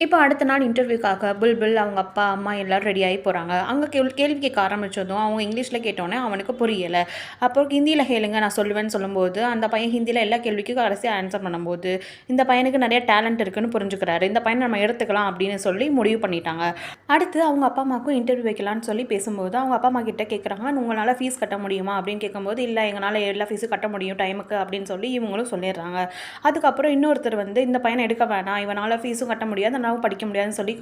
இப்போ அடுத்த நாள் இன்டர்வியூக்காக புல்புல் அவங்க அப்பா, அம்மா எல்லாரும் ரெடி ஆகி போறாங்க. அங்க கேள்வி கேட்க ஆரம்பிச்சதும், அவங்க இங்கிலீஷ்ல கேட்டோனே அவனுக்கு புரியல. அப்போ ஹிந்தியில கேளுங்க நான் சொல்லுவேன்னு சொல்லும்போது, அந்த பையன் ஹிந்தியில எல்லா கேள்விக்கும் கடைசியா ஆன்சர் பண்ணும்போது, இந்த பையனுக்கு நெறைய டேலண்ட் இருக்குன்னு புரிஞ்சுக்கிறாரு. இந்த பையன நம்ம எடுத்துக்கலாம் அப்படின்னு சொல்லி முடிவு பண்ணிட்டாங்க. அடுத்து அவங்க அப்பா, அம்மாவுக்கும் இன்டர்வியூ வைக்கலான்னு சொல்லி பேசும்போது, அவங்க அப்பா, அம்மா கிட்ட கேட்குறாங்க, "உங்களால ஃபீஸ் கட்ட முடியுமா?" அப்படின்னு கேட்கும்போது, "இல்ல எங்கனால எல்லா ஃபீஸும் கட்ட முடியும் டைமுக்கு" அப்படின்னு சொல்லி இவங்களும் சொல்லிடுறாங்க. அதுக்கப்புறம் இன்னொருத்தர் வந்து, "இந்த பையன எடுக்க வேணாம். இவனால ஃபீஸும் கட்ட முடியாது. படிக்க முடியாதுன்னு சொல்லி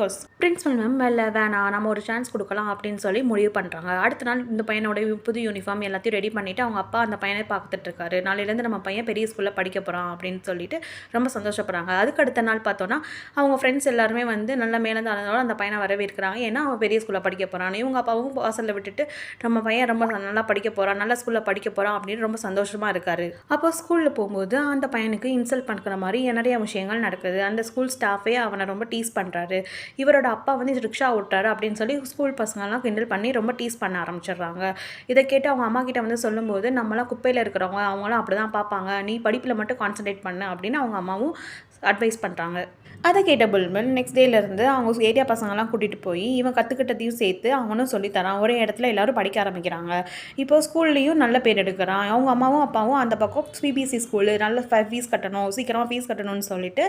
பிரின்சிபல் மேம் இல்ல வேணாம் நம்ம ஒரு சான்ஸ் கொடுக்கலாம் அப்படின்னு சொல்லி முடிவு பண்ணுறாங்க. அடுத்த நாள் இந்த பையனோட புது யூனிஃபார்ம் எல்லாத்தையும் ரெடி பண்ணிவிட்டு அவங்க அப்பா அந்த பையனை பார்த்துட்டு இருக்காரு. நாளையிலேருந்து நம்ம பையன் பெரிய ஸ்கூலில் படிக்க போகிறான் அப்படின்னு சொல்லிட்டு ரொம்ப சந்தோஷப்படுறாங்க. அதுக்கு அடுத்த நாள் பார்த்தோன்னா அவங்க ஃப்ரெண்ட்ஸ் எல்லாருமே வந்து நல்ல மேலேருந்து ஆனதோட அந்த பையனை வரவேற்கிறாங்க. ஏன்னா அவன் பெரிய ஸ்கூலில் படிக்க போகிறான். இவங்க அப்பாவும் வாசலில் விட்டுட்டு நம்ம பையன் ரொம்ப நல்லா படிக்க போகிறான், நல்ல ஸ்கூலில் படிக்க போகிறான் அப்படின்னு ரொம்ப சந்தோஷமாக இருக்காரு. அப்போ ஸ்கூலில் போகும்போது அந்த பையனுக்கு இன்சல்ட் பண்ணுற மாதிரி நிறைய விஷயங்கள் நடக்குது. அந்த ஸ்கூல் ஸ்டாஃபே அவனை ரொம்ப டீஸ் பண்ணுறாரு. இவரோட அப்பா வந்து ரிக்ஷா ஓட்டுறாரு அப்படின்னு சொல்லி ஸ்கூல் பசங்கள்லாம் கிண்டல் பண்ணி ரொம்ப டீஸ் பண்ண ஆரம்பிச்சிடுறாங்க. இதை கேட்டு அவங்க அம்மா கிட்ட வந்து சொல்லும்போது, நம்மளாம் குப்பையில் இருக்கிறவங்க அவங்களாம் அப்படி தான் பார்ப்பாங்க, நீ படிப்பில் மட்டும் கான்சன்ட்ரேட் பண்ணு அப்படின்னு அவங்க அம்மாவும் அட்வைஸ் பண்ணுறாங்க. அதை கேட்ட புல்புல் நெக்ஸ்ட் டேலேருந்து அவங்க ஏரியா பசங்கள்லாம் கூட்டிகிட்டு போய் இவன் கற்றுக்கிட்டதையும் சேர்த்து அவனும் சொல்லித்தரான். ஒரே இடத்துல எல்லோரும் படிக்க ஆரம்பிக்கிறாங்க. இப்போ ஸ்கூல்லேயும் நல்ல பேர் எடுக்கிறான். அவங்க அம்மாவும் அப்பாவும் அந்த பக்கம் சிபிஎஸ்சி ஸ்கூலு நல்ல ஃபீஸ் கட்டணும், சீக்கிரமாக ஃபீஸ் கட்டணும்னு சொல்லிட்டு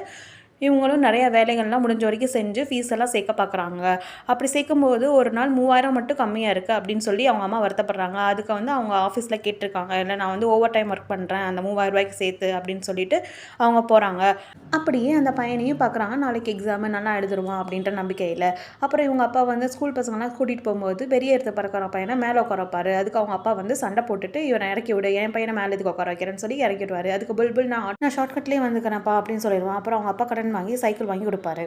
இவங்களும் நிறைய வேலைகள்லாம் முடிஞ்ச வரைக்கும் செஞ்சு ஃபீஸ் எல்லாம் சேர்க்க பார்க்குறாங்க. அப்படி சேர்க்கும்போது ஒரு நாள் 3000 மட்டும் கம்மியாக இருக்குது அப்படின்னு சொல்லி அவங்க அம்மா வருத்தப்படுறாங்க. அதுக்கு வந்து அவங்க ஆஃபீஸில் கேட்டிருக்காங்க, இல்லை நான் வந்து ஓவர் டைம் ஒர்க் பண்ணுறேன் அந்த 3000 சேர்த்து அப்படின்னு சொல்லிட்டு அவங்க போகிறாங்க. அப்படியே அந்த பையனையும் பார்க்குறாங்க. நாளைக்கு எக்ஸாமு நல்லா எழுதுருவான் அப்படின்ற நம்பிக்கையில். அப்புறம் இவங்க அப்பா வந்து ஸ்கூல் பசங்களாம் கூட்டிகிட்டு போகும்போது பெரிய இடத்த பறக்கிற பையனை மேலே உட்கார வைப்பாரு. அதுக்கு அவங்க அப்பா வந்து சண்டை போட்டுட்டு இவனை இறக்கி விடு, என் பையனை மேலே இதுக்கு உட்கார வைக்கிறேன்னு சொல்லி இறக்கி விடுவார். அதுக்கு புல்புல் நான் ஷார்ட்கட்லேயே வந்துக்கிறேன்ப்பா அப்படின்னு சொல்லிடுவான். அப்புறம் அவங்க அப்பா கடன் வாங்கி சைக்கிள் வாங்கி கொடுப்பாரு.